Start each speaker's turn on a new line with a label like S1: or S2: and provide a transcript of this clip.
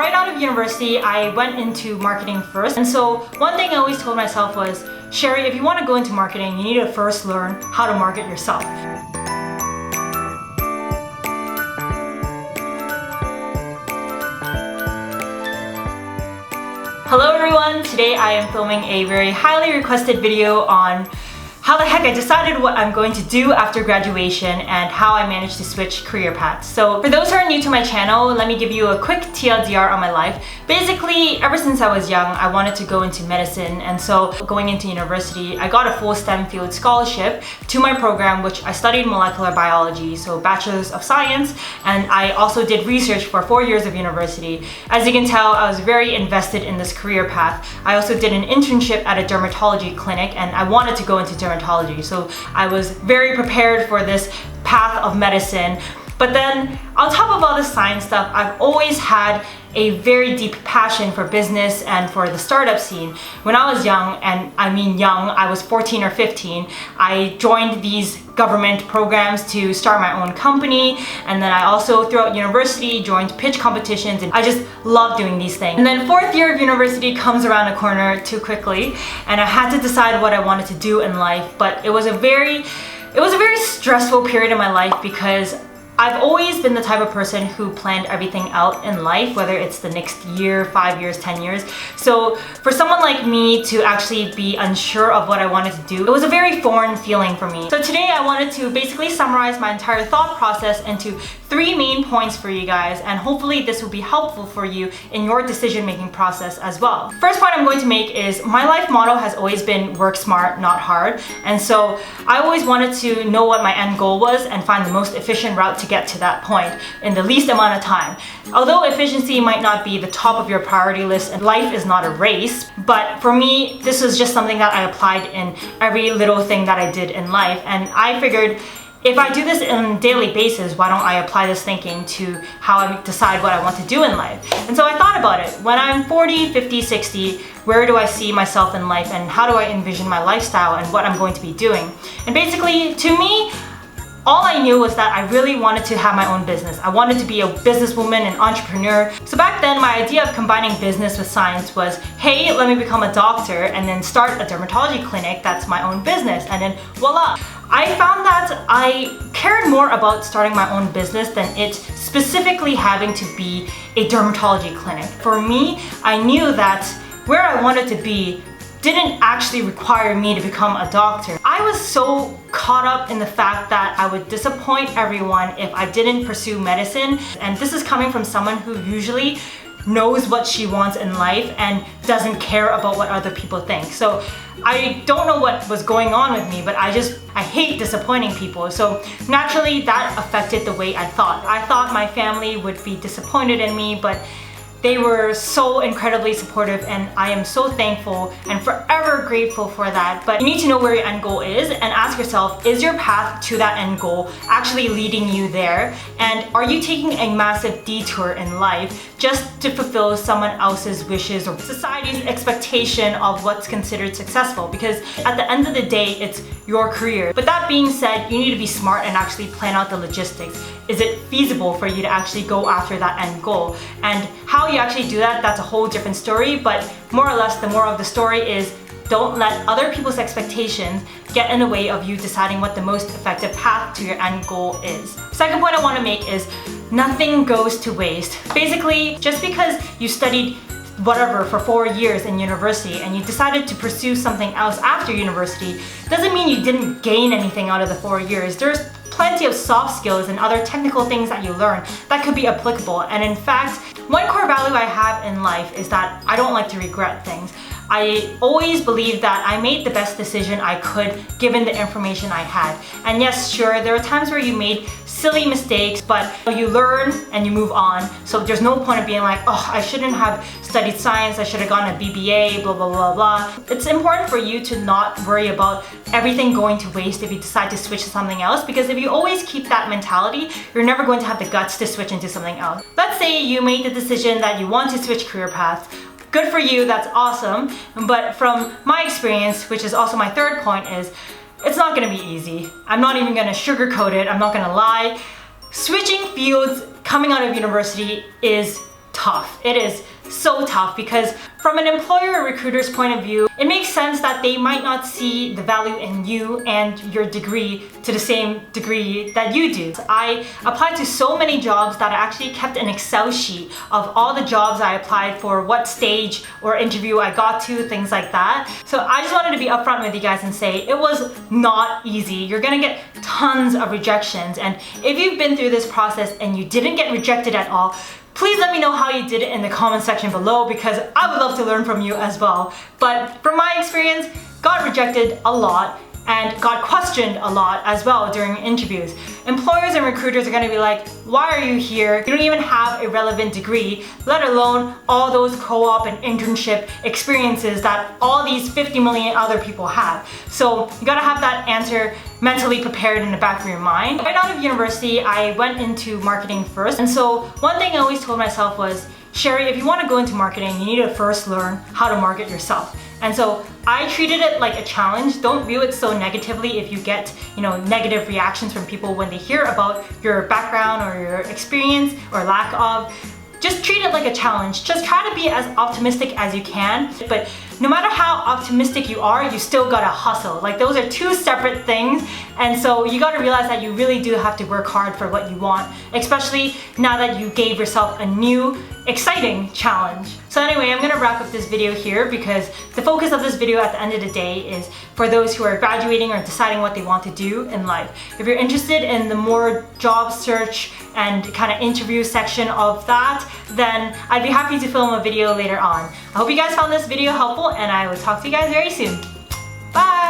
S1: right out of university, I went into marketing first. And so one thing I always told myself was, Sherry, if you want to go into marketing, you need to first learn how to market yourself. Hello everyone! Today I am filming a very highly requested video on how the heck I decided what I'm going to do after graduation and how I managed to switch career paths. So for those who are new to my channel, let me give you a quick TLDR on my life. Basically, ever since I was young, I wanted to go into medicine, and so going into university, I got a full STEM field scholarship to my program, which I studied molecular biology, so Bachelor's of Science, and I also did research for 4 years of university. As you can tell, I was very invested in this career path. I also did an internship at a dermatology clinic, and I wanted to go into dermatology. So I was very prepared for this path of medicine. But then on top of all this science stuff, I've always had a very deep passion for business and for the startup scene. When I was young, and I mean young, I was 14 or 15, I joined these government programs to start my own company, and then I also throughout university joined pitch competitions, and I just love doing these things. And then 4th year of university comes around the corner too quickly, and I had to decide what I wanted to do in life. But it was a very stressful period in my life because I've always been the type of person who planned everything out in life, whether it's the next year, 5 years, 10 years. So for someone like me to actually be unsure of what I wanted to do, it was a very foreign feeling for me. So today I wanted to basically summarize my entire thought process into 3 main points for you guys, and hopefully this will be helpful for you in your decision-making process as well. First point I'm going to make is my life motto has always been work smart, not hard. And so I always wanted to know what my end goal was and find the most efficient route to get to that point in the least amount of time. Although efficiency might not be the top of your priority list and life is not a race, but for me, this was just something that I applied in every little thing that I did in life. And I figured, if I do this on a daily basis, why don't I apply this thinking to how I decide what I want to do in life? And so I thought about it. When I'm 40, 50, 60, where do I see myself in life, and how do I envision my lifestyle and what I'm going to be doing? And basically, to me, all I knew was that I really wanted to have my own business. I wanted to be a businesswoman and entrepreneur. So back then, my idea of combining business with science was, hey, let me become a doctor and then start a dermatology clinic that's my own business, and then voila. I found that I cared more about starting my own business than it specifically having to be a dermatology clinic. For me, I knew that where I wanted to be didn't actually require me to become a doctor. I was so caught up in the fact that I would disappoint everyone if I didn't pursue medicine. And this is coming from someone who usually knows what she wants in life and doesn't care about what other people think. So I don't know what was going on with me, but I hate disappointing people. So naturally that affected the way I thought. I thought my family would be disappointed in me, but they were so incredibly supportive, and I am so thankful and forever grateful for that. But you need to know where your end goal is and ask yourself, is your path to that end goal actually leading you there? And are you taking a massive detour in life just to fulfill someone else's wishes or society's expectation of what's considered successful? Because at the end of the day, it's your career. But that being said, you need to be smart and actually plan out the logistics. Is it feasible for you to actually go after that end goal? And how you actually do that, that's a whole different story, but more or less the moral of the story is don't let other people's expectations get in the way of you deciding what the most effective path to your end goal is. Second point I want to make is nothing goes to waste. Basically, just because you studied whatever for 4 years in university and you decided to pursue something else after university doesn't mean you didn't gain anything out of the 4 years. There's plenty of soft skills and other technical things that you learn that could be applicable. And in fact, one core value I have in life is that I don't like to regret things. I always believe that I made the best decision I could given the information I had. And yes, sure, there are times where you made silly mistakes, but you learn and you move on. So there's no point of being like, oh, I shouldn't have studied science, I should have gone to BBA, blah, blah, blah, blah. It's important for you to not worry about everything going to waste if you decide to switch to something else, because if you always keep that mentality, you're never going to have the guts to switch into something else. Let's say you made the decision that you want to switch career paths. Good for you, that's awesome. But from my experience, which is also my third point, is it's not gonna be easy. I'm not even gonna sugarcoat it, I'm not gonna lie. Switching fields coming out of university is tough. It is so tough because from an employer or recruiter's point of view, it makes sense that they might not see the value in you and your degree to the same degree that you do. I applied to so many jobs that I actually kept an Excel sheet of all the jobs I applied for, what stage or interview I got to, things like that. So I just wanted to be upfront with you guys and say it was not easy. You're gonna get tons of rejections, and if you've been through this process and you didn't get rejected at all, please let me know how you did it in the comment section below because I would love to learn from you as well. But from my experience, got rejected a lot and got questioned a lot as well during interviews. Employers and recruiters are going to be like, why are you here? You don't even have a relevant degree, let alone all those co-op and internship experiences that all these 50 million other people have. So you gotta have that answer mentally prepared in the back of your mind. Right out of university, I went into marketing first. And so one thing I always told myself was, Sherry, if you want to go into marketing, you need to first learn how to market yourself. And so I treated it like a challenge. Don't view it so negatively if you get, negative reactions from people when they hear about your background or your experience or lack of. Just treat it like a challenge. Just try to be as optimistic as you can. But no matter how optimistic you are, you still gotta hustle. Like, those are two separate things. And so you gotta realize that you really do have to work hard for what you want, especially now that you gave yourself a new, exciting challenge. So anyway, I'm gonna wrap up this video here because the focus of this video at the end of the day is for those who are graduating or deciding what they want to do in life. If you're interested in the more job search and kind of interview section of that, then I'd be happy to film a video later on. I hope you guys found this video helpful and I will talk to you guys very soon. Bye!